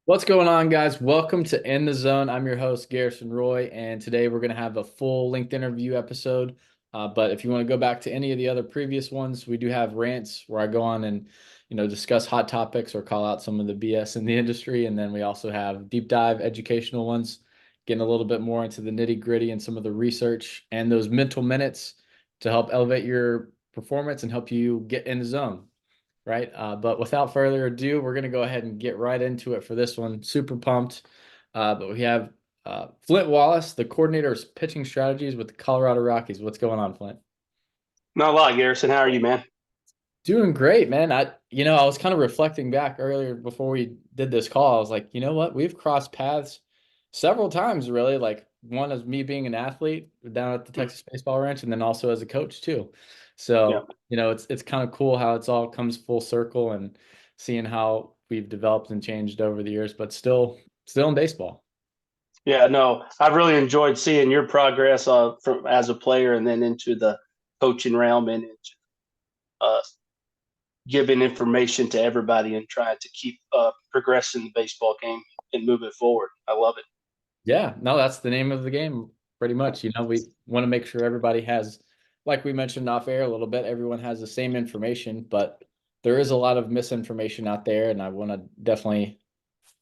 What's going on, guys? Welcome to In the Zone. I'm your host, Garrison Roy, and today we're going to have a full length interview episode. But if you want to go back to any of the other previous ones, we do have rants where I go on and discuss hot topics or call out some of the BS in the industry, and then we also have deep dive educational ones, getting a little bit more into the nitty gritty and some of the research and those mental minutes to help elevate your performance and help you get in the zone, right? But without further ado, we're going to go ahead and get right into it for this one. Super pumped. But we have Flint Wallace, the coordinator of pitching strategies with the Colorado Rockies. What's going on, Flint? Not a lot, Garrison. How are you, man? Doing great, man. I was kind of reflecting back earlier before we did this call. I was like, you know what? We've crossed paths several times, really. Like one as me being an athlete down at the Texas Baseball Ranch, and then also as a coach too. Yeah. So, it's kind of cool how it's all comes full circle and seeing how we've developed and changed over the years, but still in baseball. Yeah, no, I've really enjoyed seeing your progress from as a player and then into the coaching realm and into uh, giving information to everybody and trying to keep progressing the baseball game and move it forward. I love it. Yeah, no, that's the name of the game, pretty much. We want to make sure everybody has, like we mentioned off air a little bit, everyone has the same information, but there is a lot of misinformation out there, and I want to definitely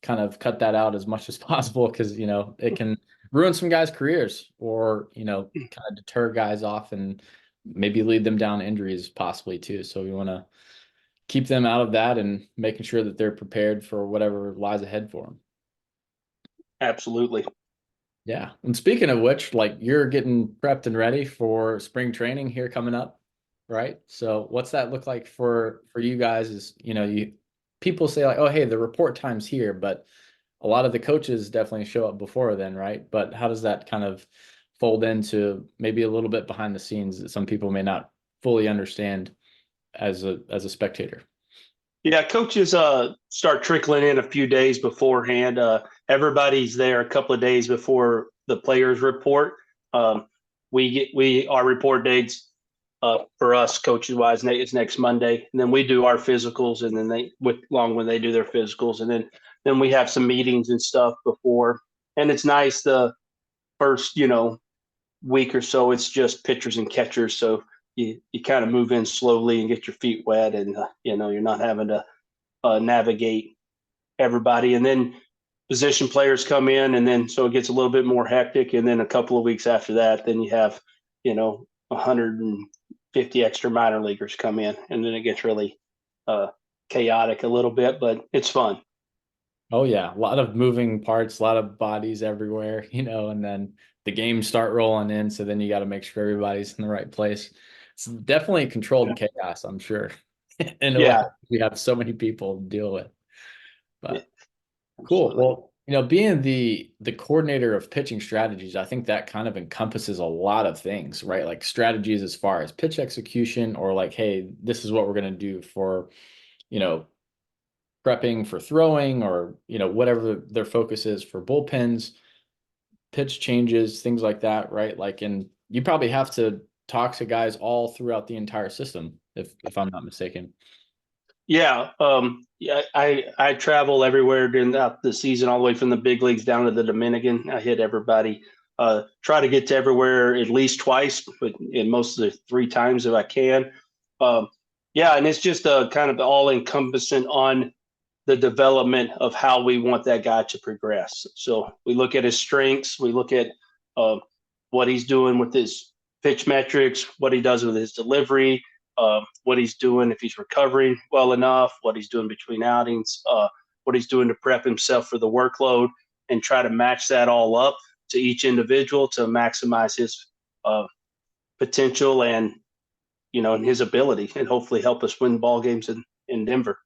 kind of cut that out as much as possible because, it can ruin some guys' careers or, kind of deter guys off and maybe lead them down injuries possibly too. So we want to keep them out of that and making sure that they're prepared for whatever lies ahead for them. Absolutely. Yeah. And speaking of which, like you're getting prepped and ready for spring training here coming up, right? So what's that look like for you guys is, you people say like, "Oh, hey, the report time's here," but a lot of the coaches definitely show up before then, right? But how does that kind of fold into maybe a little bit behind the scenes that some people may not fully understand as a spectator? Yeah, coaches start trickling in a few days beforehand. Everybody's there a couple of days before the players report. Um, we our report dates for us coaches wise it's next Monday, and then we do our physicals, and then they with long when they do their physicals, and then we have some meetings and stuff before. And it's nice the first week or so. It's just pitchers and catchers, so you kind of move in slowly and get your feet wet, and you're not having to navigate everybody. And then position players come in, and then so it gets a little bit more hectic. And then a couple of weeks after that, then you have 150 extra minor leaguers come in, and then it gets really uh, chaotic a little bit, but it's fun. Oh yeah, a lot of moving parts, a lot of bodies everywhere, and then the games start rolling in, so then you got to make sure everybody's in the right place. It's definitely controlled chaos, I'm sure, in a way. Yeah, We have so many people to deal with. yeah, But cool. absolutely. Well, being the coordinator of pitching strategies, I think that kind of encompasses a lot of things, right? Like strategies as far as pitch execution or like, hey, this is what we're going to do for, you know, prepping for throwing or, whatever their focus is for bullpens, pitch changes, things like that, right? Like, and you probably have to talk to guys all throughout the entire system, if I'm not mistaken. Yeah, yeah. I travel everywhere during the season, all the way from the big leagues down to the Dominican. I hit everybody. Try to get to everywhere at least twice, but in most of the three times if I can. Um, yeah, and it's just kind of all encompassing on the development of how we want that guy to progress. So we look at his strengths, we look at uh, what he's doing with his pitch metrics, what he does with his delivery, what he's doing if he's recovering well enough, what he's doing between outings, what he's doing to prep himself for the workload, and try to match that all up to each individual to maximize his uh, potential and and his ability, and hopefully help us win ball games in Denver.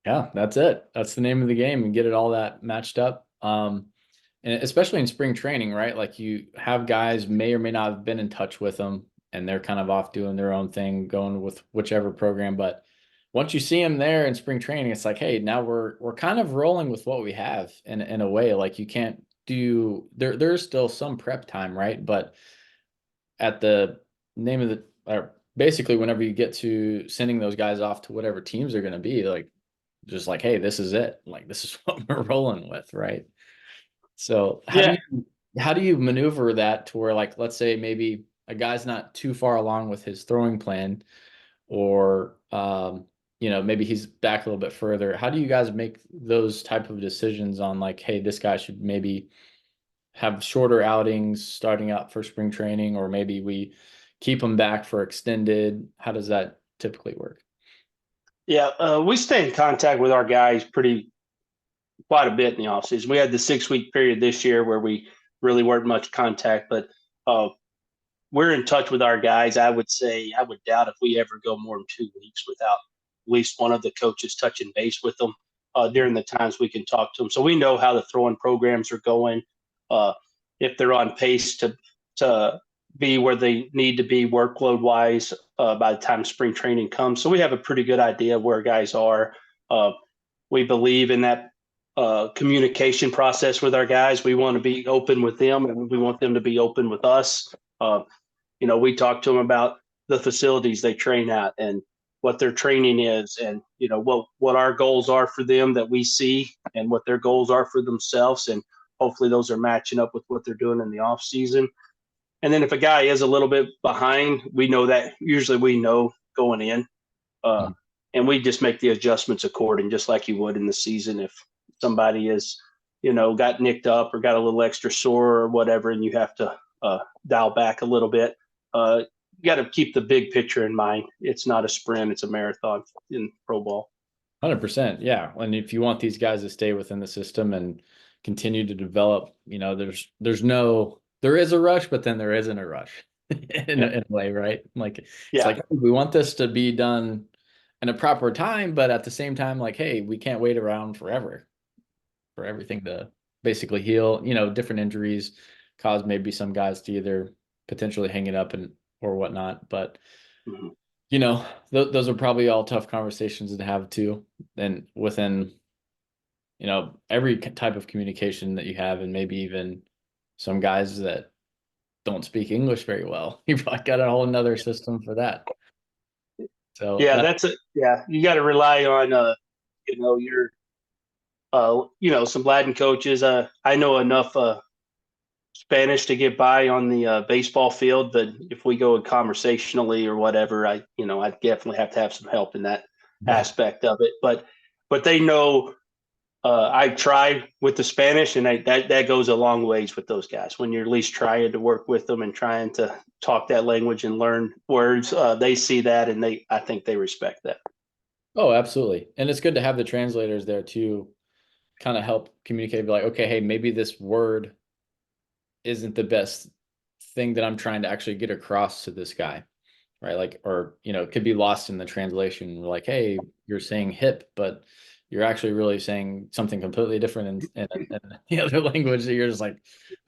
Yeah, that's it. That's the name of the game and get it all that matched up. And especially in spring training, right? Like you have guys may or may not have been in touch with them and they're kind of off doing their own thing, going with whichever program. But once you see them there in spring training, it's like, hey, now we're kind of rolling with what we have in a way. Like you can't do there's still some prep time, right? But at the name of or basically whenever you get to sending those guys off to whatever teams they're going to be, like just like, hey, this is it. Like, this is what we're rolling with, right? So Yeah. how do you maneuver that to where, like, let's say maybe a guy's not too far along with his throwing plan, or maybe he's back a little bit further. How do you guys make those type of decisions on, like, hey, this guy should maybe have shorter outings starting out for spring training, or maybe we keep him back for extended? How does that typically work? Yeah. We stay in contact with our guys pretty quite a bit in the offseason. We had the 6 week period this year where we really weren't much contact, but uh, we're in touch with our guys. I would say I would doubt if we ever go more than 2 weeks without at least one of the coaches touching base with them during the times we can talk to them. So we know how the throwing programs are going, uh, if they're on pace to be where they need to be workload wise by the time spring training comes. So we have a pretty good idea where guys are. Uh, we believe in that communication process with our guys. We want to be open with them, and we want them to be open with us. We talk to them about the facilities they train at and what their training is, and what our goals are for them that we see, and what their goals are for themselves, and hopefully those are matching up with what they're doing in the off season. And then if a guy is a little bit behind, we know that usually we know going in, uh, Mhm. and we just make the adjustments according, just like you would in the season. If somebody is, got nicked up or got a little extra sore or whatever, and you have to dial back a little bit, you got to keep the big picture in mind. It's not a sprint; it's a marathon in pro ball. 100%. Yeah. And if you want these guys to stay within the system and continue to develop, there is a rush, but then there isn't a rush Yeah, in a way, right? Like, it's yeah, like, we want this to be done in a proper time, but at the same time, like, hey, we can't wait around forever for everything to basically heal. Different injuries cause maybe some guys to either potentially hang it up and or whatnot. But mhm. those are probably all tough conversations to have too, and within every type of communication that you have, and maybe even some guys that don't speak English very well. You've got a whole another system for that. So Yeah. that That's it. Yeah, you got to rely on your some Latin coaches. I know enough Spanish to get by on the baseball field, but if we go conversationally or whatever, I definitely have to have some help in that yeah. aspect of it. But they know I tried with the Spanish, and that goes a long ways with those guys. When you're at least trying to work with them and trying to talk that language and learn words, they see that, and I think they respect that. Oh, absolutely. And it's good to have the translators there to kind of help communicate, be like, okay, hey, maybe this word isn't the best thing that I'm trying to actually get across to this guy, right? Like, or it could be lost in the translation. We're like, hey, you're saying hip, but you're actually really saying something completely different in the other language, that you're just like,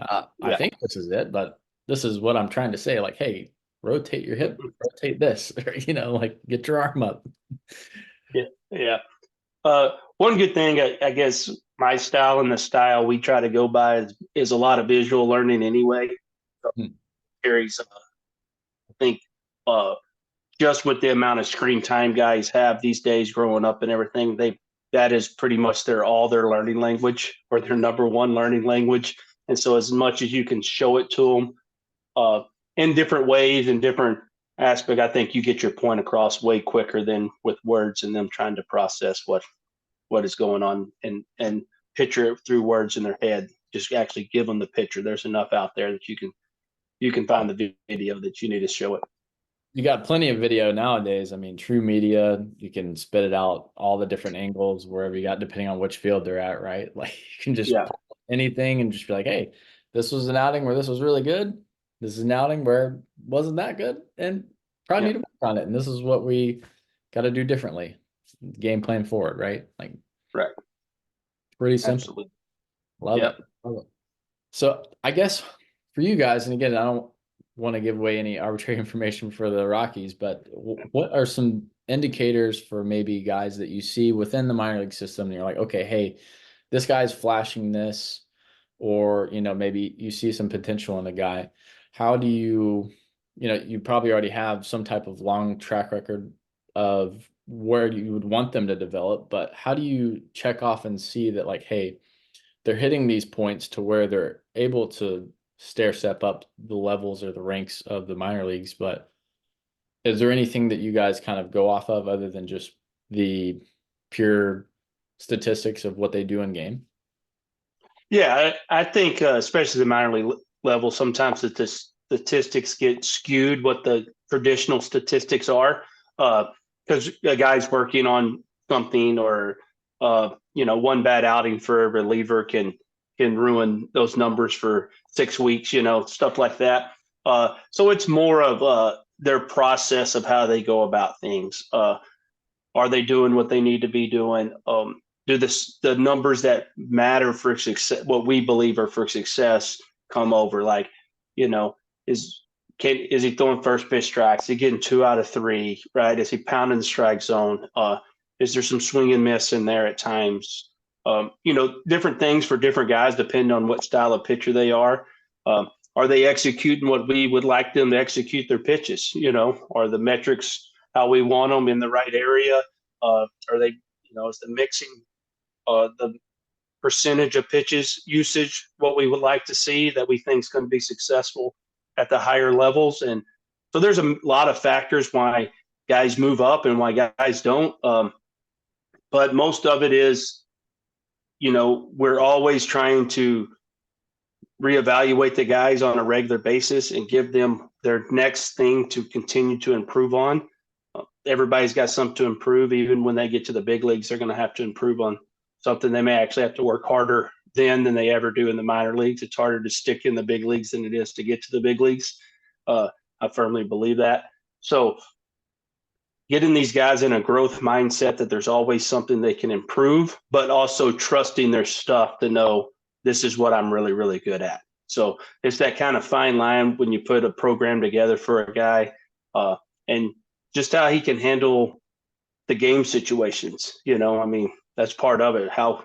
I Yeah, think this is it, but this is what I'm trying to say. Like, hey, rotate your hip, rotate this, or, like, get your arm up. yeah, yeah. One good thing, I guess, my style and the style we try to go by is a lot of visual learning anyway. So Hmm. carries, I think, uh, just with the amount of screen time guys have these days growing up and everything, that is pretty much all their learning language, or their number one learning language. And so as much as you can show it to them uh, in different ways and different aspect, I think you get your point across way quicker than with words and them trying to process what is going on, and picture it through words in their head. Just actually give them the picture. There's enough out there that you can find the video that you need to show it. You got plenty of video nowadays. I mean, True Media, you can spit it out all the different angles wherever you got, depending on which field they're at, right? Like, you can just Yeah, pull anything and just be like, hey, this was an outing where this was really good. This is an outing where it wasn't that good, and probably yeah, need to work on it. And this is what we got to do differently. Game plan forward, right? Like, right, pretty simple. absolutely. Love Yep. it. Love it. So I guess for you guys, and again, I don't want to give away any arbitrary information for the Rockies, but what are some indicators for maybe guys that you see within the minor league system, and you're like, okay, hey, this guy's flashing this, or maybe you see some potential in a guy. How do you, you probably already have some type of long track record of where you would want them to develop, but how do you check off and see that, like, hey, they're hitting these points to where they're able to stair step up the levels or the ranks of the minor leagues? But is there anything that you guys kind of go off of other than just the pure statistics of what they do in game? Yeah, I think especially the minor league level, sometimes the statistics get skewed what the traditional statistics are, because a guy's working on something, or one bad outing for a reliever can ruin those numbers for 6 weeks, stuff like that. So it's more of their process of how they go about things. Are they doing what they need to be doing? Do the numbers that matter for success, what we believe are for success, come over? Like, you know, is he throwing first pitch strikes? Is he getting 2 out of 3? Right? Is he pounding the strike zone? Is there some swing and miss in there at times? Different things for different guys depending on what style of pitcher they are. Are they executing what we would like them to execute their pitches? Are the metrics how we want them in the right area? Are they, is the mixing, the percentage of pitches usage what we would like to see that we think is going to be successful at the higher levels? And so there's a lot of factors why guys move up and why guys don't. But most of it is, we're always trying to reevaluate the guys on a regular basis and give them their next thing to continue to improve on. Everybody's got something to improve. Even when they get to the big leagues, they're going to have to improve on something. They may actually have to work harder then than they ever do in the minor leagues. It's harder to stick in the big leagues than it is to get to the big leagues. I firmly believe that. So getting these guys in a growth mindset that there's always something they can improve, but also trusting their stuff to know this is what I'm really, really good at. So it's that kind of fine line when you put a program together for a guy, and just how he can handle the game situations. That's part of it. How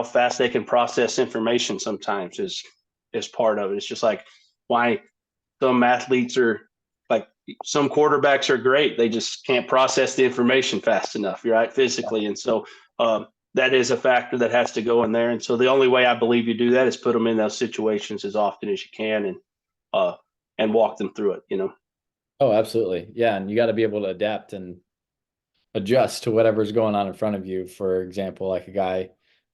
fast they can process information sometimes is part of it. It's just like why some athletes are like, some quarterbacks are great. They just can't process the information fast enough, right? Physically. And so that is a factor that has to go in there. And so the only way I believe you do that is put them in those situations as often as you can and walk them through it. Oh, absolutely. Yeah. And you got to be able to adapt and adjust to whatever's going on in front of you. For example, like a guy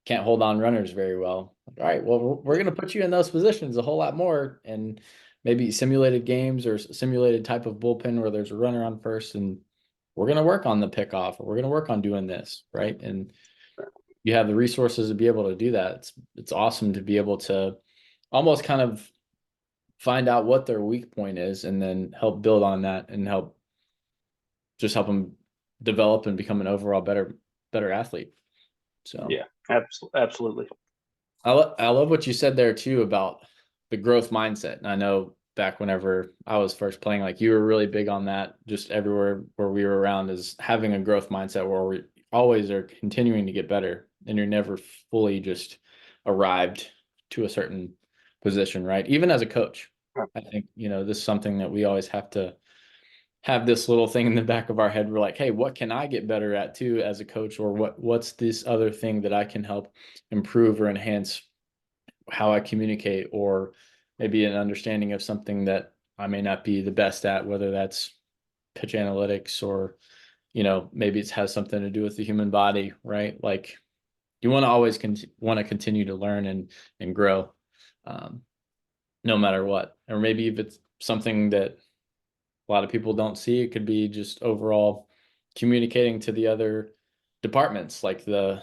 can't hold on runners very well. All right, well, we're going to put you in those positions a whole lot more, and maybe simulated games or simulated type of bullpen where there's a runner on first, and we're going to work on the pickoff, or we're going to work on doing this, right? And you have the resources to be able to do that. It's awesome to be able to almost kind of find out what their weak point is and then help build on that and help them develop and become an overall better athlete. So yeah, absolutely. I love what you said there too about the growth mindset. And I know back whenever I was first playing, like you were really big on that. Just everywhere where we were around is having a growth mindset where we always are continuing to get better, and you're never fully just arrived to a certain position, right? Even as a coach, I think this is something that we always have to have this little thing in the back of our head. We're like, hey, what can I get better at too as a coach? Or what's this other thing that I can help improve or enhance how I communicate, or maybe an understanding of something that I may not be the best at, whether that's pitch analytics or, maybe it has something to do with the human body, right? Like you want to always want to continue to learn and grow, no matter what. Or maybe if it's something that a lot of people don't see, it could be just overall communicating to the other departments, like the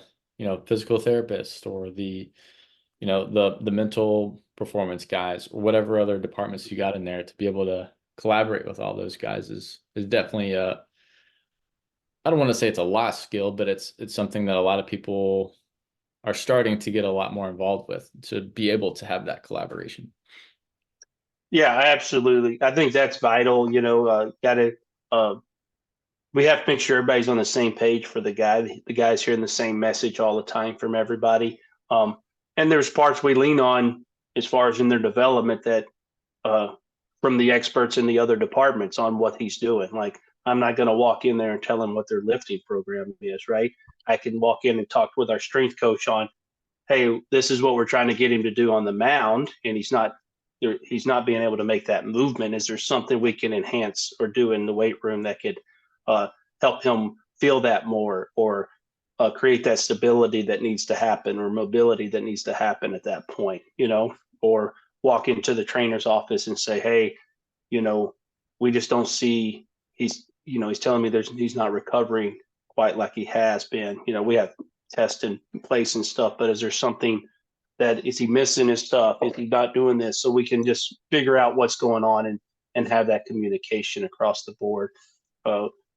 physical therapist, or the the mental performance guys, or whatever other departments you got in there. To be able to collaborate with all those guys is definitely a, I don't want to say it's a lost skill, but it's something that a lot of people are starting to get a lot more involved with, to be able to have that collaboration. Yeah, absolutely. I think that's vital. We have to make sure everybody's on the same page for the guy. The guy's hearing the same message all the time from everybody. And there's parts we lean on as far as in their development that from the experts in the other departments on what he's doing. Like I'm not going to walk in there and tell them what their lifting program is, right? I can walk in and talk with our strength coach on, hey, this is what we're trying to get him to do on the mound, and he's not being able to make that movement. Is there something we can enhance or do in the weight room that could help him feel that more, or create that stability that needs to happen, or mobility that needs to happen at that point, or walk into the trainer's office and say, hey, we just don't see he's telling me he's not recovering quite like he has been. We have tests in place and stuff, but is there something that is he missing his stuff? Is he not doing this? So we can just figure out what's going on and have that communication across the board.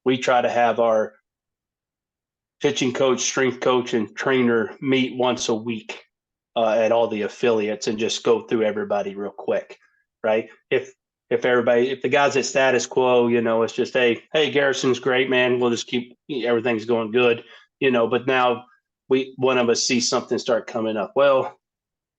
We try to have our pitching coach, strength coach, and trainer meet once a week at all the affiliates and just go through everybody real quick, right? If the guys at status quo, it's just, hey, Garrison's great, man. We'll just keep everything's going good, But now one of us sees something start coming up. Well,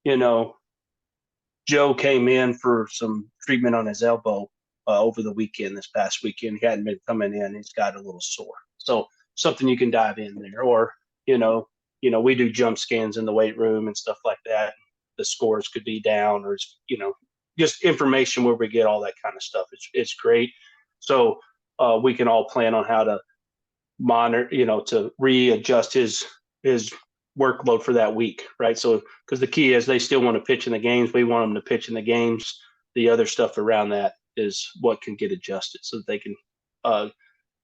Joe came in for some treatment on his elbow over the weekend. This past weekend, he hadn't been coming in. He's got a little sore, so something you can dive in there. Or we do jump scans in the weight room and stuff like that. The scores could be down, or just information where we get all that kind of stuff. It's great. So we can all plan on how to monitor, to readjust his workload for that week, right? So because the key is they still want to pitch in the games. We want them to pitch in the games. The other stuff around that is what can get adjusted so that they can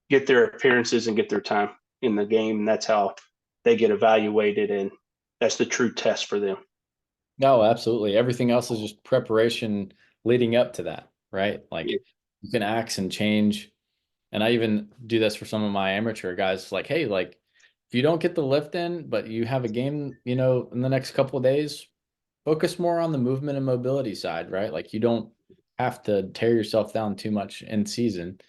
get their appearances and get their time in the game. And that's how they get evaluated, and that's the true test for them. No, absolutely. Everything else is just preparation leading up to that, right? Like you can axe and change. And I even do this for some of my amateur guys. Like, hey, like if you don't get the lift in, but you have a game, in the next couple of days, focus more on the movement and mobility side, right? Like you don't have to tear yourself down too much in season,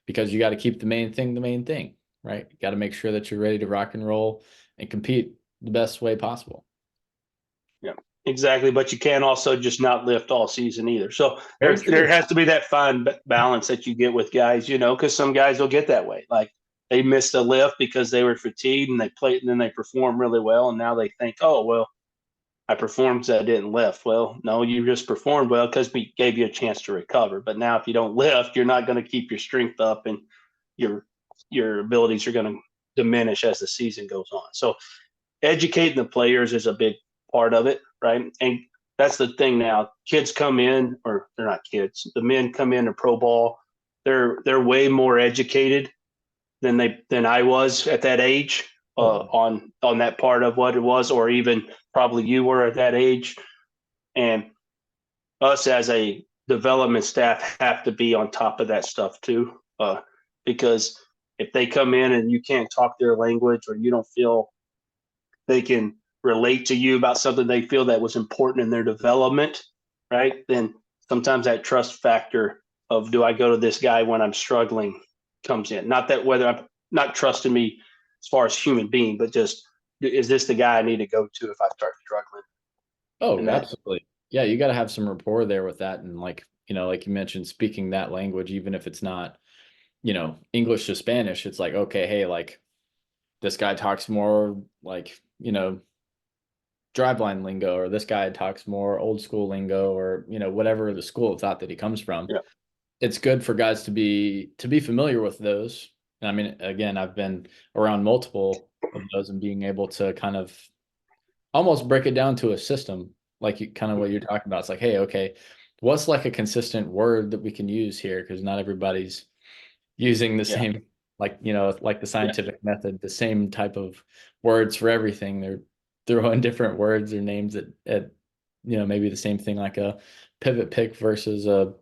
because you got to keep the main thing, right? You got to make sure that you're ready to rock and roll and compete the best way possible. Yeah, exactly. But you can't also just not lift all season either. So there has to be that fine balance that you get with guys, because some guys will get that way. Like they missed a lift because they were fatigued and they played, and then they perform really well. And now they think, oh, well, I performed, so I didn't lift. Well, no, you just performed well because we gave you a chance to recover. But now if you don't lift, you're not going to keep your strength up, and your abilities are going to diminish as the season goes on. So educating the players is a big part of it, right? And that's the thing now. Kids come in, or they're not kids. The men come in to pro ball. They're way more educated than I was at that age on that part of what it was, or even probably you were at that age. And us as a development staff have to be on top of that stuff too, because if they come in and you can't talk their language, or you don't feel they can relate to you about something they feel that was important in their development, right? Then sometimes that trust factor of, do I go to this guy when I'm struggling, comes in. Not that whether I'm not trusting me as far as human being, but just, is this the guy I need to go to if I start struggling? Oh, absolutely. Yeah, you got to have some rapport there with that. And like you mentioned, speaking that language, even if it's not, English to Spanish, it's like, okay, hey, like this guy talks more like, driveline lingo, or this guy talks more old school lingo, or, whatever the school of thought that he comes from. Yeah. It's good for guys to be familiar with those. And I mean, again, I've been around multiple of those, and being able to kind of almost break it down to a system, like kind of what you're talking about. It's like, hey, okay, what's like a consistent word that we can use here? Because not everybody's using the same, like, like the scientific method, the same type of words for everything. They're throwing different words or names at maybe the same thing, like a pivot pick versus a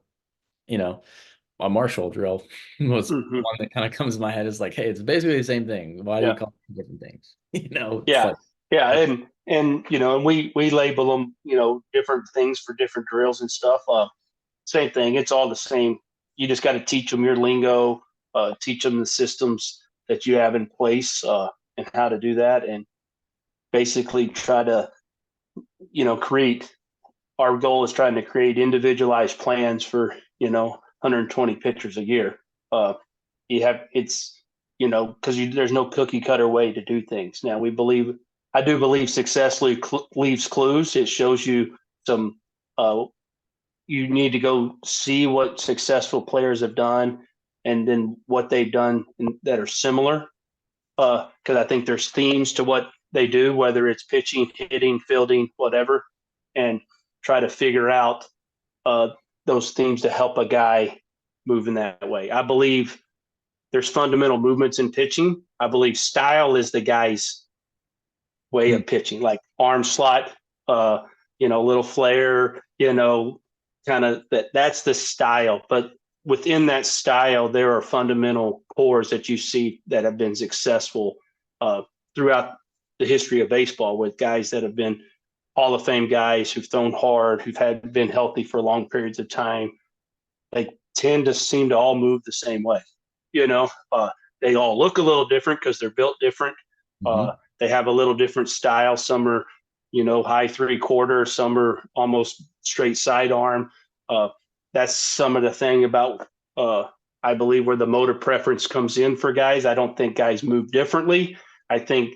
Marshall drill was one that kind of comes to my head. Is like, hey, it's basically the same thing. Why do you call them different things? It's like, and we label them, different things for different drills and stuff. Same thing. It's all the same. You just got to teach them your lingo, teach them the systems that you have in place, and how to do that, and basically try to, create. Our goal is trying to create individualized plans for 120 pitchers a year, it's, because there's no cookie cutter way to do things. Now I do believe success leaves clues. It shows you some, you need to go see what successful players have done and then what they've done that are similar. Because I think there's themes to what they do, whether it's pitching, hitting, fielding, whatever, and try to figure out those themes to help a guy move in that way. I believe there's fundamental movements in pitching. I believe style is the guy's way of pitching, like arm slot, little flare, kind of that's the style. But within that style, there are fundamental cores that you see that have been successful throughout the history of baseball with guys that have been Hall of Fame guys who've thrown hard, who've been healthy for long periods of time. They tend to seem to all move the same way. They all look a little different because they're built different. They have a little different style. Some are, high 3/4. Some are almost straight sidearm. That's some of the thing about, I believe, where the motor preference comes in for guys. I don't think guys move differently. I think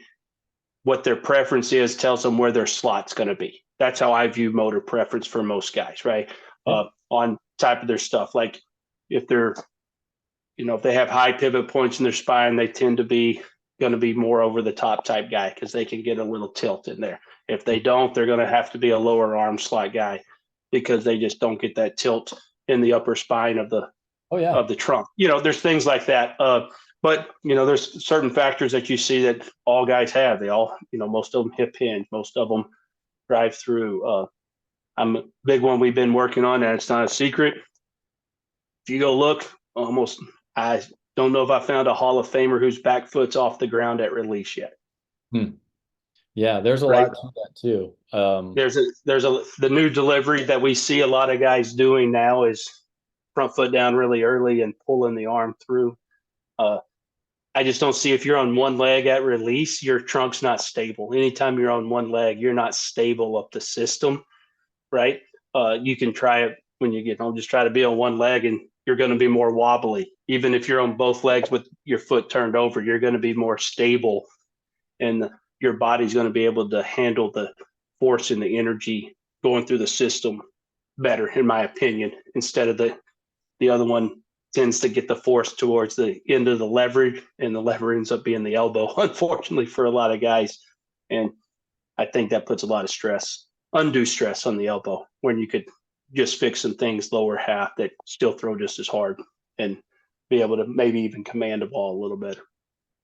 what their preference is tells them where their slot's going to be. That's how I view motor preference for most guys, right? On type of their stuff. Like if they're, if they have high pivot points in their spine, they tend to be going to be more over the top type guy because they can get a little tilt in there. If they don't, they're going to have to be a lower arm slot guy because they just don't get that tilt in the upper spine of the trunk. There's things like that. But there's certain factors that you see that all guys have. They all, most of them hip hinge, most of them drive through. I'm a big one we've been working on, and it's not a secret. If you go look, I don't know if I found a Hall of Famer whose back foot's off the ground at release yet. Yeah, there's a lot to that too. The new delivery that we see a lot of guys doing now is front foot down really early and pulling the arm through. I just don't see, if you're on one leg at release, your trunk's not stable. Anytime you're on one leg, you're not stable up the system, right? You can try it when you get home. Just try to be on one leg and you're going to be more wobbly. Even if you're on both legs with your foot turned over, you're going to be more stable and your body's going to be able to handle the force and the energy going through the system better, in my opinion, instead of the other one tends to get the force towards the end of the lever, and the lever ends up being the elbow, unfortunately, for a lot of guys. And I think that puts a lot of stress, undue stress on the elbow, when you could just fix some things lower half that still throw just as hard and be able to maybe even command a ball a little better.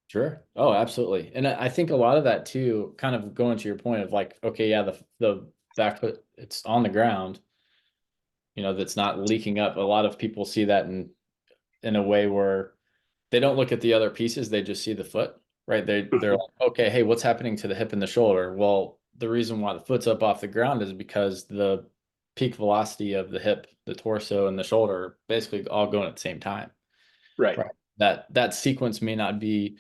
Sure. Oh, absolutely. And I think a lot of that too, kind of going to your point of like, okay, yeah, the back foot, it's on the ground, that's not leaking up. A lot of people see that in a way where they don't look at the other pieces. They just see the foot, right? They're like, okay, hey, what's happening to the hip and the shoulder? Well, the reason why the foot's up off the ground is because the peak velocity of the hip, the torso, and the shoulder are basically all going at the same time. Right. That sequence may not be,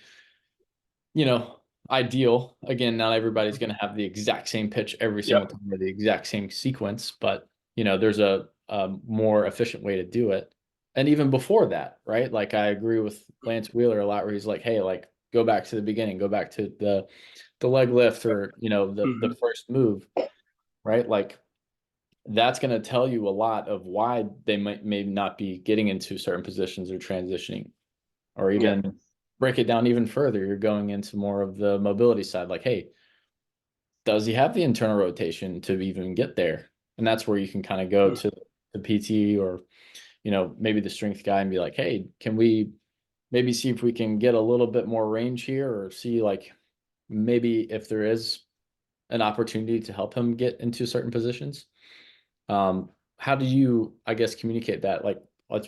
ideal. Again, not everybody's going to have the exact same pitch every single time or the exact same sequence, but there's a more efficient way to do it. And even before that, right? Like I agree with Lance Wheeler a lot, where he's like, hey, like go back to the beginning, go back to the leg lift or, the first move, right? Like that's going to tell you a lot of why they may not be getting into certain positions or transitioning, or even break it down even further. You're going into more of the mobility side. Like, hey, does he have the internal rotation to even get there? And that's where you can kind of go to the PT or, maybe the strength guy and be like, hey, can we maybe see if we can get a little bit more range here, or see like maybe if there is an opportunity to help him get into certain positions. How do you, I guess, communicate that? Like,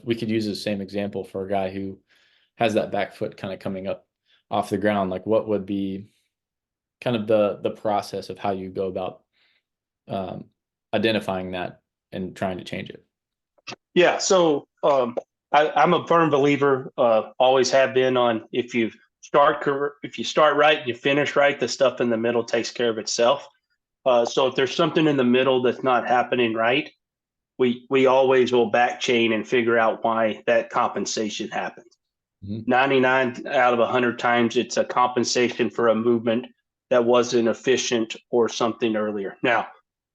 we could use the same example for a guy who has that back foot kind of coming up off the ground. Like, what would be kind of the process of how you go about identifying that and trying to change it? Yeah. So I'm a firm believer, always have been, on if you start right and you finish right, the stuff in the middle takes care of itself. So if there's something in the middle that's not happening right, we always will back chain and figure out why that compensation happens. Mhm. 99 out of 100 times, it's a compensation for a movement that wasn't efficient or something earlier. Now,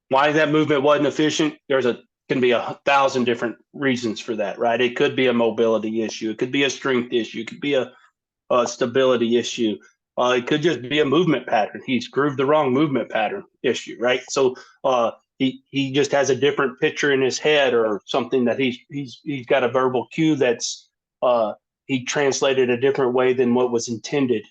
why that movement wasn't efficient, can be 1,000 different reasons for that, right? It could be a mobility issue. It could be a strength issue. It could be a stability issue. It could just be a movement pattern. He's grooved the wrong movement pattern issue, right? So he just has a different picture in his head or something that he's got a verbal cue that's he translated a different way than what was intended,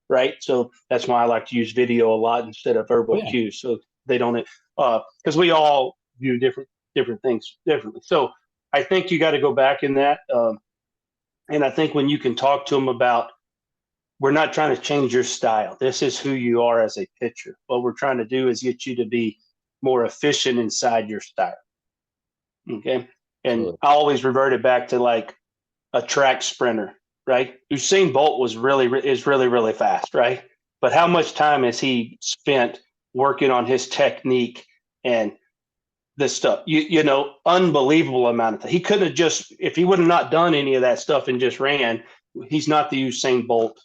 right? So that's why I like to use video a lot instead of Oh, verbal yeah. cues, so they don't because we all view different things differently. So I think you got to go back in that, and I think when you can talk to them about, we're not trying to change your style. This is who you are as a pitcher. What we're trying to do is get you to be more efficient inside your style. Okay. And Absolutely. I always reverted back to like a track sprinter, right? Usain Bolt is really fast, right? But how much time has he spent working on his technique and this stuff? Unbelievable amount of time. He couldn't have just, if he would have not done any of that stuff and just ran, he's not the Usain Bolt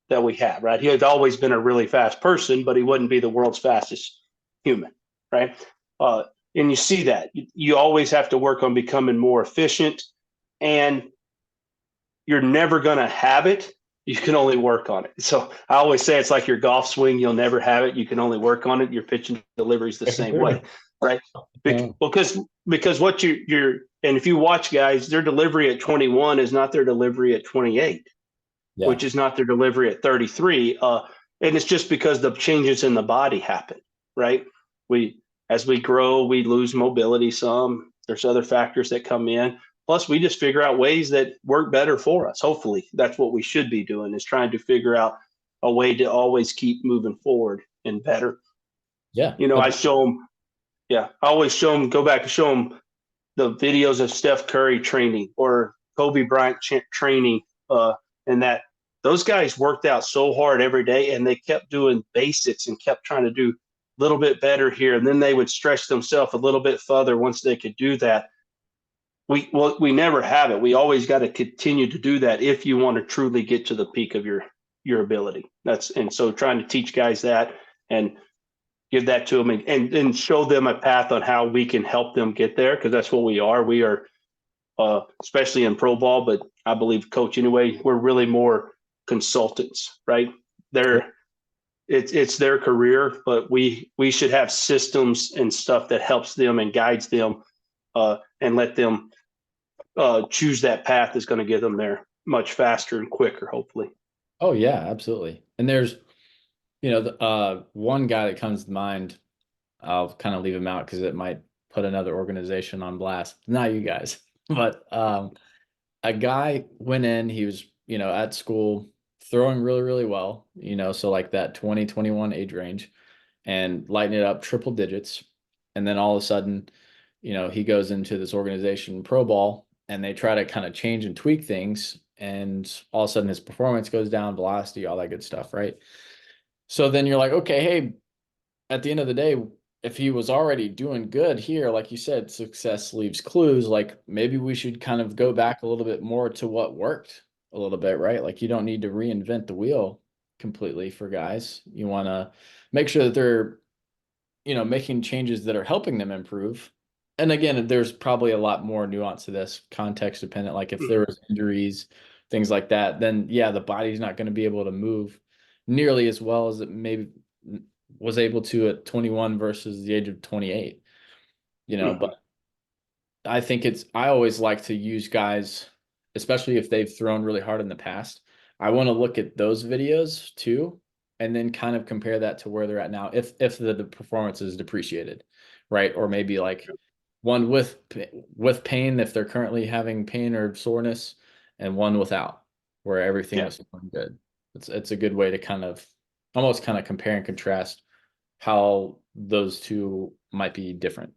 that we have, right? He had always been a really fast person, but he wouldn't be the world's fastest human, right? Uh, and you see that. You always have to work on becoming more efficient, and you're never going to have it. You can only work on it. So I always say it's like your golf swing. You'll never have it. You can only work on it. Your pitching delivery is the Very same way, true. right? Because what you're and if you watch guys, their delivery at 21 is not their delivery at 28, Yeah. which is not their delivery at 33. And it's just because the changes in the body happen, right? As we grow, we lose mobility some. There's other factors that come in. Plus, we just figure out ways that work better for us. Hopefully, that's what we should be doing, is trying to figure out a way to always keep moving forward and better. Yeah. I show them, yeah, I always show them, go back and show them the videos of Steph Curry training or Kobe Bryant training, and that those guys worked out so hard every day, and they kept doing basics and kept trying to do a little bit better here, and then they would stretch themselves a little bit further once they could do that. We never have it. We always got to continue to do that if you want to truly get to the peak of your ability. So trying to teach guys that and give that to them, and show them a path on how we can help them get there, because that's what we are. We are, especially in pro ball, but I believe coach anyway, we're really more consultants, right? Sure. It's their career, but we should have systems and stuff that helps them and guides them, and let them choose that path that's going to get them there much faster and quicker, hopefully. Oh, yeah, absolutely. And there's, one guy that comes to mind. I'll kind of leave him out because it might put another organization on blast. Not you guys, but a guy went in, he was, at school throwing really, really well, so like that 2021 age range, and lighting it up triple digits. And then all of a sudden, he goes into this organization, pro ball, and they try to kind of change and tweak things. And all of a sudden his performance goes down, velocity, all that good stuff, right? So then you're like, okay, hey, at the end of the day, if he was already doing good here, like you said, success leaves clues. Like maybe we should kind of go back a little bit more to what worked a little bit, right? Like you don't need to reinvent the wheel completely for guys. You want to make sure that they're, making changes that are helping them improve. And again, there's probably a lot more nuance to this, context dependent. Like if there Mm-hmm. was injuries, things like that, then yeah, the body's not going to be able to move nearly as well as it maybe was able to at 21 versus the age of 28, Mm-hmm. but I always like to use guys, especially if they've thrown really hard in the past. I want to look at those videos too, and then kind of compare that to where they're at now, if the performance is depreciated, right? Or maybe like one with pain if they're currently having pain or soreness, and one without, where everything Yeah. was going good. It's a good way to kind of almost kind of compare and contrast how those two might be different.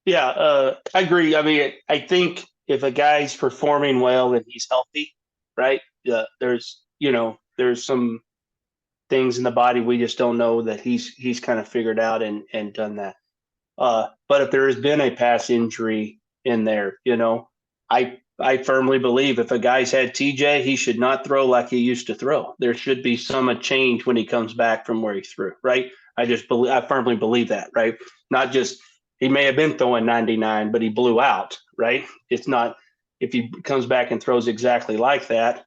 Yeah, I agree. I mean, I think if a guy's performing well and he's healthy, right? There's some things in the body we just don't know that he's kind of figured out and done that. But if there has been a past injury in there, I I firmly believe if a guy's had TJ, he should not throw like he used to throw. There should be some change when he comes back from where he threw, right? I firmly believe that, right? Not just he may have been throwing 99, but he blew out, right? It's not if he comes back and throws exactly like that,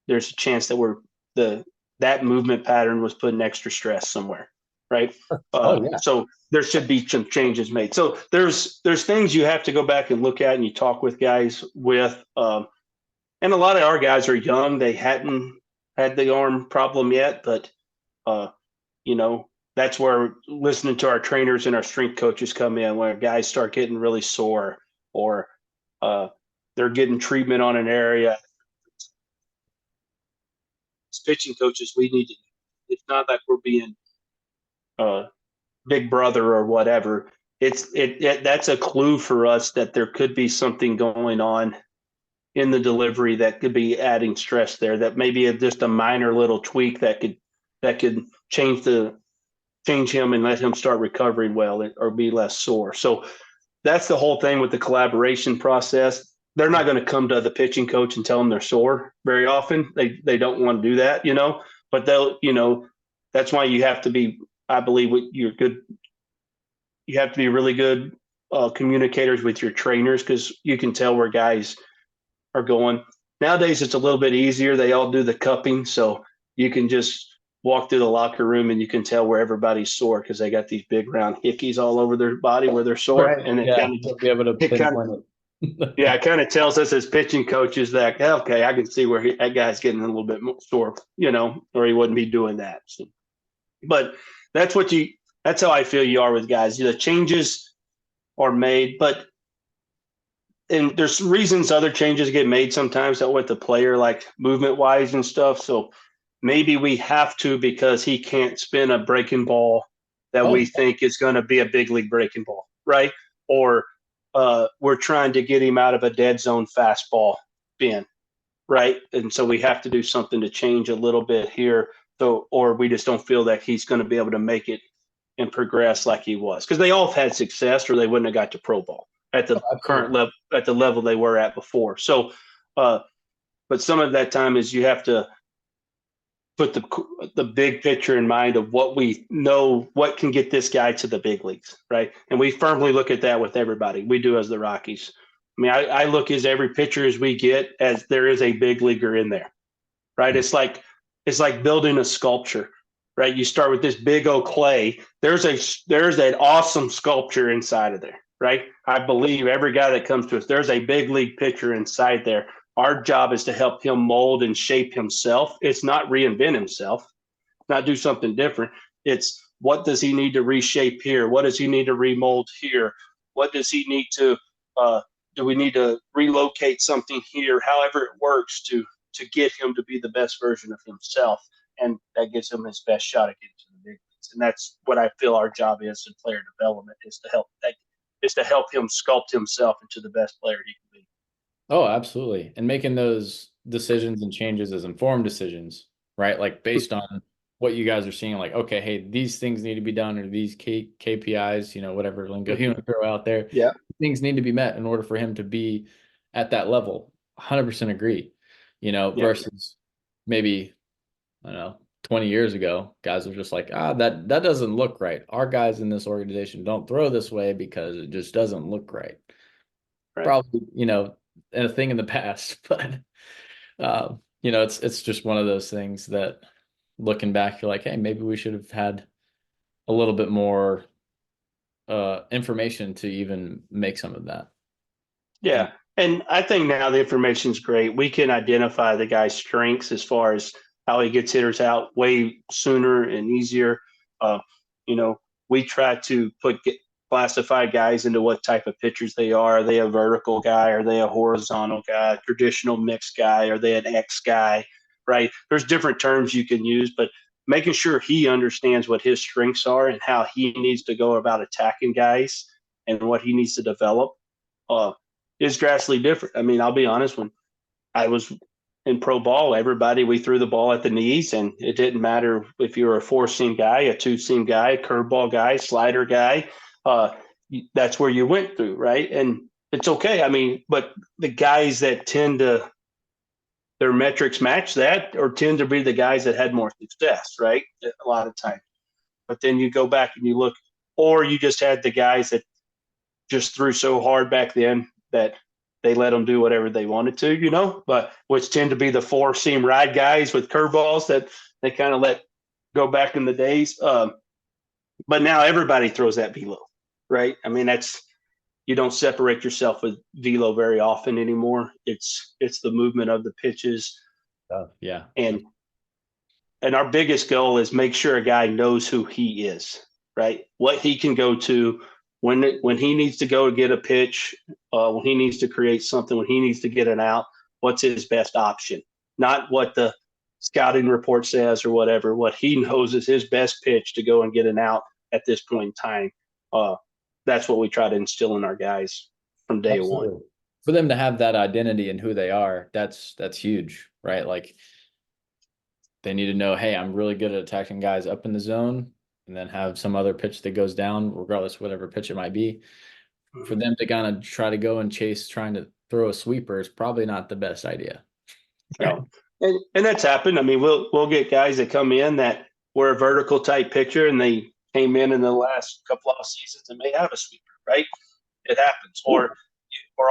there's a chance that that movement pattern was putting extra stress somewhere, right? Oh yeah. So there should be some changes made. So there's things you have to go back and look at, and you talk with guys with, and a lot of our guys are young. They hadn't had the arm problem yet, but uh, you know that's where listening to our trainers and our strength coaches come in, where guys start getting really sore or uh, they're getting treatment on an area. As pitching coaches, we need to. It's not like we're being uh, big brother or whatever. That's a clue for us that there could be something going on in the delivery that could be adding stress there. That maybe just a minor little tweak that could change him and let him start recovering well or be less sore. So that's the whole thing with the collaboration process. They're not going to come to the pitching coach and tell them they're sore very often. They don't want to do that, but they'll, that's why you have to be, I believe, you have to be really good communicators with your trainers, because you can tell where guys are going. Nowadays, it's a little bit easier. They all do the cupping, so you can just walk through the locker room and you can tell where everybody's sore because they got these big round hickeys all over their body where they're sore, Right. and Yeah. You'll be able to pinpoint it. yeah, it kind of tells us as pitching coaches that, okay, I can see where that guy's getting a little bit more sore, or he wouldn't be doing that. So, but that's that's how I feel you are with guys. The changes are made, and there's reasons other changes get made sometimes that with the player, like movement wise and stuff. So maybe we have to, because he can't spin a breaking ball that Oh, we think is going to be a big league breaking ball, right? Or we're trying to get him out of a dead zone fastball spin, right? And so we have to do something to change a little bit here. So, or we just don't feel that he's going to be able to make it and progress like he was, because they all have had success or they wouldn't have got to pro ball at the current absolutely. level, at the level they were at before. So, but some of that time is you have to put the big picture in mind of what we know, what can get this guy to the big leagues, right? And we firmly look at that with everybody. We do as the Rockies. I mean, I look as every pitcher as we get as there is a big leaguer in there, right? It's like building a sculpture, right? You start with this big old clay. There's an awesome sculpture inside of there, right? I believe every guy that comes to us, there's a big league pitcher inside there. Our job is to help him mold and shape himself. It's not reinvent himself, not do something different. It's what does he need to reshape here? What does he need to remold here? What does he need to do we need to relocate something here? However it works to get him to be the best version of himself, and that gives him his best shot at getting to the big leagues. And that's what I feel our job is in player development, is to help him sculpt himself into the best player he can be. Oh, absolutely. And making those decisions and changes as informed decisions, right? Like based on what you guys are seeing, like, okay, hey, these things need to be done, or these KPIs, whatever lingo you want to throw out there, Yeah. things need to be met in order for him to be at that level. 100% agree, Yeah. versus maybe, I don't know, 20 years ago, guys were just like, that doesn't look right. Our guys in this organization don't throw this way because it just doesn't look right. Right. Probably, a thing in the past, but it's just one of those things that looking back, you're like, hey, maybe we should have had a little bit more information to even make some of that. Yeah. And I think now the information's great. We can identify the guy's strengths as far as how he gets hitters out way sooner and easier. Uh, you know, we try to classify guys into what type of pitchers they are. Are they a vertical guy? Are they a horizontal guy? Traditional mixed guy? Are they an X guy? Right? There's different terms you can use, but making sure he understands what his strengths are and how he needs to go about attacking guys and what he needs to develop. Is drastically different. I mean, I'll be honest, when I was in pro ball, we threw the ball at the knees, and it didn't matter if you were a four-seam guy, a two-seam guy, a curveball guy, slider guy. That's where you went through, right? And it's okay. I mean, but the guys that tend to their metrics match that or tend to be the guys that had more success, right? A lot of times. But then you go back and you look, or you just had the guys that just threw so hard back then that they let them do whatever they wanted to, but which tend to be the four seam ride guys with curveballs that they kind of let go back in the days. But now everybody throws that velo, right? I mean, you don't separate yourself with velo very often anymore. It's the movement of the pitches. Yeah. And our biggest goal is make sure a guy knows who he is, right? What he can go to when he needs to go get a pitch, when he needs to create something, when he needs to get an out, what's his best option? Not what the scouting report says or whatever. What he knows is his best pitch to go and get an out at this point in time. That's what we try to instill in our guys from day one. For them to have that identity and who they are, that's huge, right? Like they need to know, hey, I'm really good at attacking guys up in the zone, and then have some other pitch that goes down, regardless of whatever pitch it might be. For them to kind of try to go and chase trying to throw a sweeper is probably not the best idea. Right? No. And that's happened. I mean, we'll get guys that come in that were a vertical type pitcher and they came in the last couple of seasons and may have a sweeper, right? It happens. Or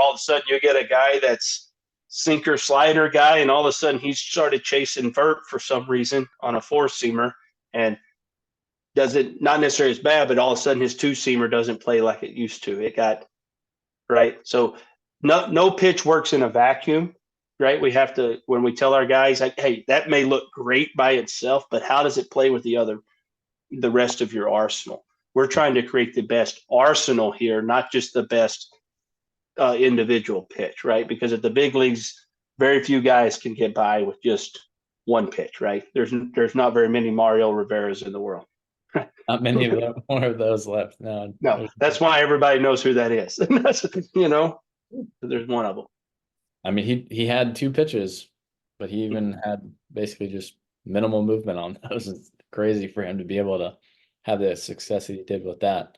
all of a sudden you get a guy that's sinker slider guy and all of a sudden he's started chasing vert for some reason on a four seamer and does it not necessarily as bad, but all of a sudden his two seamer doesn't play like it used to. It got right. So no pitch works in a vacuum, right? We have to, when we tell our guys like, hey, that may look great by itself, but how does it play with the rest of your arsenal? We're trying to create the best arsenal here, not just the best individual pitch, right? Because at the big leagues, very few guys can get by with just one pitch, right? There's not very many Mario Riveras in the world. Not many of them, more of those left. No, that's why everybody knows who that is. There's one of them. I mean, he had two pitches, but he even had basically just minimal movement on those. It's crazy for him to be able to have the success that he did with that.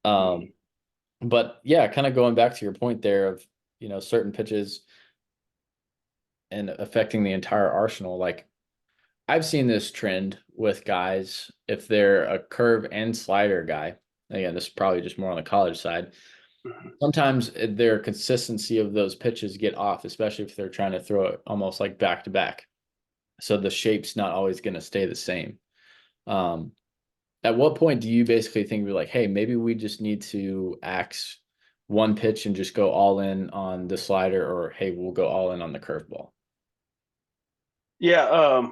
But yeah, kind of going back to your point there of, certain pitches and affecting the entire arsenal. Like I've seen this trend with guys, if they're a curve and slider guy, again, this is probably just more on the college side. Sometimes their consistency of those pitches get off, especially if they're trying to throw it almost like back to back. So the shape's not always going to stay the same. At what point do you basically think like, hey, maybe we just need to axe one pitch and just go all in on the slider, or hey, we'll go all in on the curveball? Yeah,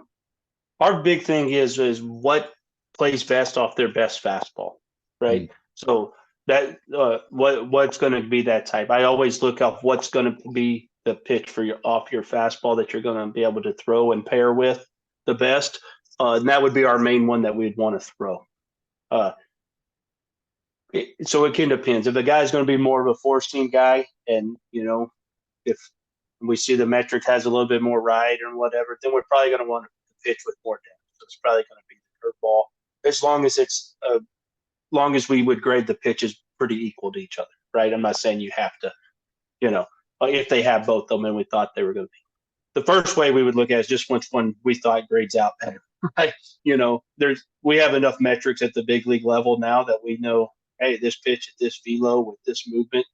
our big thing is what plays best off their best fastball, right? So that what's going to be that type. I always look up what's going to be the pitch for off your fastball that you're going to be able to throw and pair with the best, and that would be our main one that we'd want to throw. So it can depends. If the guy's going to be more of a four-seam guy, and if we see the metric has a little bit more ride or whatever, then we're probably going to want to pitch with more depth. So it's probably going to be the curveball, as long as we would grade the pitches pretty equal to each other, right? I'm not saying you have to, if they have both of them and we thought they were going to be. The first way we would look at is just which one we thought grades out better, right? We have enough metrics at the big league level now that we know, hey, this pitch at this velo with this movement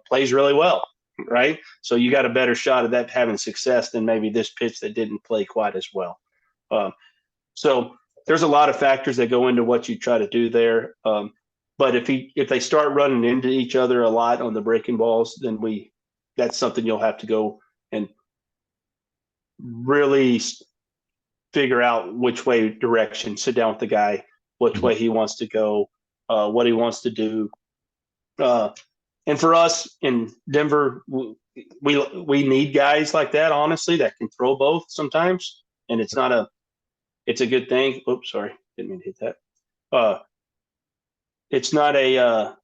plays really well, right? So you got a better shot of that having success than maybe this pitch that didn't play quite as well. So there's a lot of factors that go into what you try to do there. But if they start running into each other a lot on the breaking balls, then that's something you'll have to go and really figure out which way direction, sit down with the guy, which way he wants to go, what he wants to do. And for us in Denver, we need guys like that, honestly, that can throw both sometimes. And it's a good thing. Oops, sorry. Didn't mean to hit that. It's not a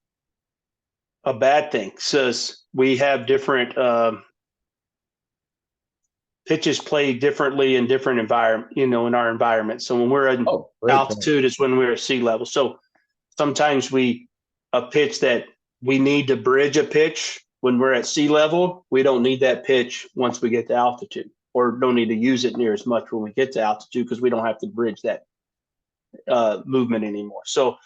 bad thing. Says we have different pitches play differently in different environment, in our environment. So when we're at altitude is when we're at sea level. So sometimes a pitch that we need to bridge a pitch When we're at sea level, we don't need that pitch once we get to altitude, or don't need to use it near as much when we get to altitude because we don't have to bridge that movement anymore. So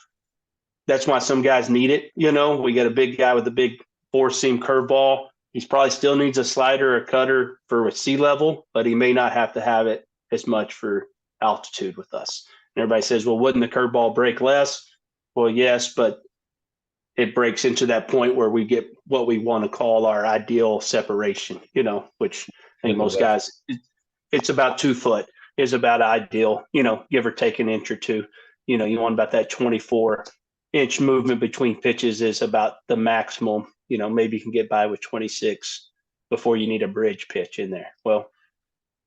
that's why some guys need it. We got a big guy with a big four-seam curveball. He's probably still needs a slider or cutter for sea level, but he may not have to have it as much for altitude with us. And everybody says, well, wouldn't the curveball break less? Well, yes, but it breaks into that point where we get what we want to call our ideal separation, which I think most guys, it's about 2 foot is about ideal, give or take an inch or two. You want about that 24-inch movement between pitches is about the maximum. Maybe you can get by with 26 before you need a bridge pitch in there. Well,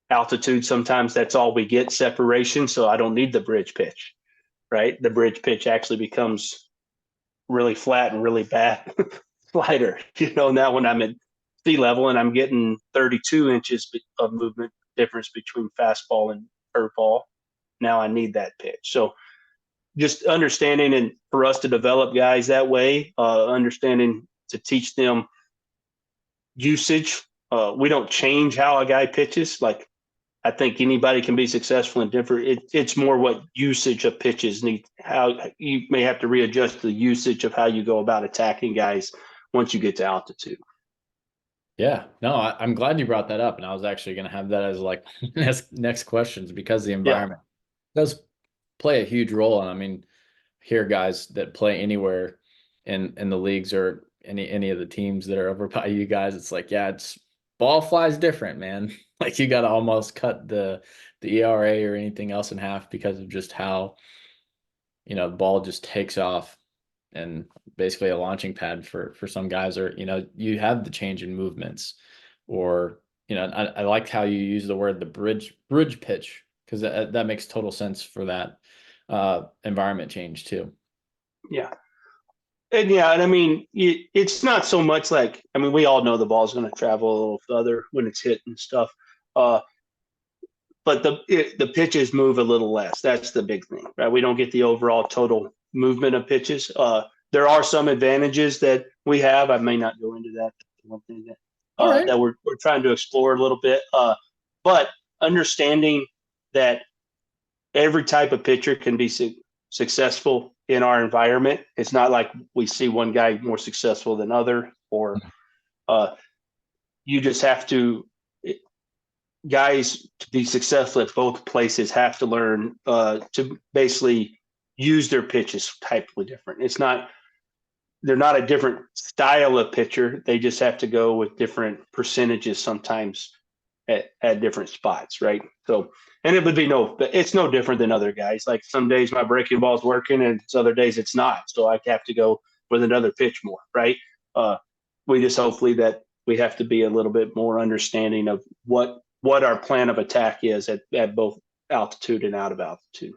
altitude, sometimes that's all we get, separation. So I don't need the bridge pitch, right? The bridge pitch actually becomes really flat and really bad slider. Now when I'm at sea level and I'm getting 32 inches of movement difference between fastball and curveball, now I need that pitch. So just understanding, and for us to develop guys that way, understanding to teach them usage. We don't change how a guy pitches. Like, I think anybody can be successful in different. It's more what usage of pitches need. How you may have to readjust the usage of how you go about attacking guys once you get to altitude. Yeah, no, I'm glad you brought that up, and I was actually going to have that as like next questions, because the Yeah, environment does play a huge role. And I mean, hear guys that play anywhere in the leagues or any of the teams that are over by you guys, it's like, yeah, it's ball flies different, man. Like, you got to almost cut the ERA or anything else in half because of just how, the ball just takes off, and basically a launching pad for some guys. Or, you have the change in movements, or, I liked how you use the word the bridge pitch, because that makes total sense for that environment change too. yeah. And I mean, it's not so much like, I mean, we all know the ball's going to travel a little further when it's hit and stuff. But the pitches move a little less. That's the big thing, right? We don't get the overall total movement of pitches. There are some advantages that we have. I may not go into that. One thing that All right. that we're trying to explore a little bit. But understanding that every type of pitcher can be successful in our environment. It's not like we see one guy more successful than other, or you just have to. Guys, to be successful at both places, have to learn to basically use their pitches typically different. They're not a different style of pitcher. They just have to go with different percentages sometimes at different spots, right? So, and it's no different than other guys. Like, some days my breaking ball is working, and other days it's not. So I have to go with another pitch more, right? We just, hopefully, that we have to be a little bit more understanding of what our plan of attack is at both altitude and out of altitude.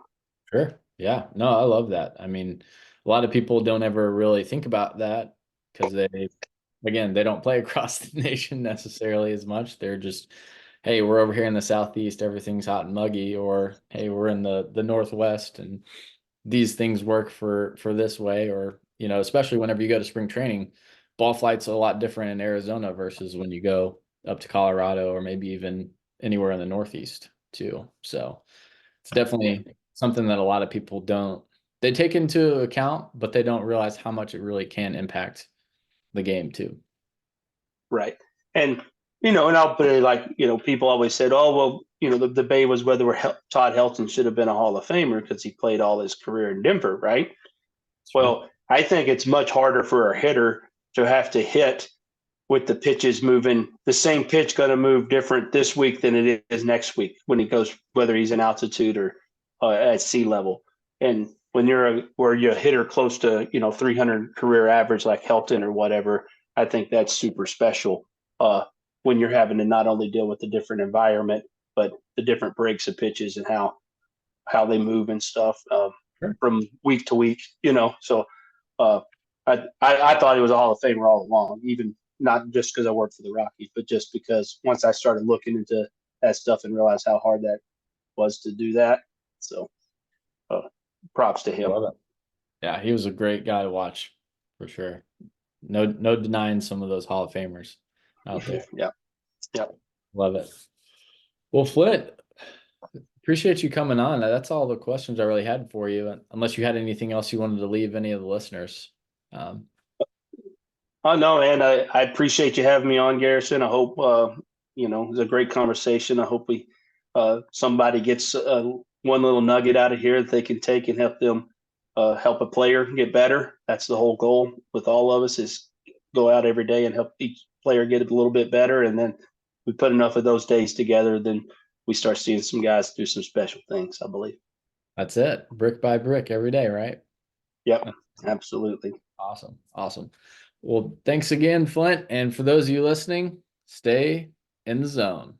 Sure. Yeah. No, I love that. I mean, a lot of people don't ever really think about that, because they don't play across the nation necessarily as much. They're just, hey, we're over here in the Southeast, everything's hot and muggy, or hey, we're in the Northwest, and these things work for this way. Or, especially whenever you go to spring training, ball flight's a lot different in Arizona versus when you go up to Colorado, or maybe even anywhere in the Northeast too. So it's definitely something that a lot of people they take into account, but they don't realize how much it really can impact the game too. Right. And, and I'll put it like, people always said, oh, well, the debate was whether Todd Helton should have been a Hall of Famer because he played all his career in Denver, right? Well, I think it's much harder for a hitter to have to hit with the pitches moving. The same pitch going to move different this week than it is next week when he goes, whether he's in altitude or at sea level. And when you're a hitter close to 300 career average like Helton or whatever, I think that's super special when you're having to not only deal with the different environment, but the different breaks of pitches and how they move and stuff from week to week. So I thought he was a Hall of Famer all along, even not just because I worked for the Rockies, but just because once I started looking into that stuff and realized how hard that was to do that. So props to him. Love it. Yeah, he was a great guy to watch for sure. no denying some of those Hall of Famers out there. Yeah. Yeah. Love it. Well, Flint, appreciate you coming on. That's all the questions I really had for you, unless you had anything else you wanted to leave any of the listeners. Um, Oh no, and I appreciate you having me on, Garrison. I hope it was a great conversation. I hope we somebody gets one little nugget out of here that they can take and help them help a player get better. That's the whole goal with all of us is go out every day and help each player get a little bit better. And then we put enough of those days together, then we start seeing some guys do some special things, I believe. that's it, brick by brick every day, right? Yep, absolutely. Awesome. Awesome. Well, thanks again, Flint. And for those of you listening, stay in the zone.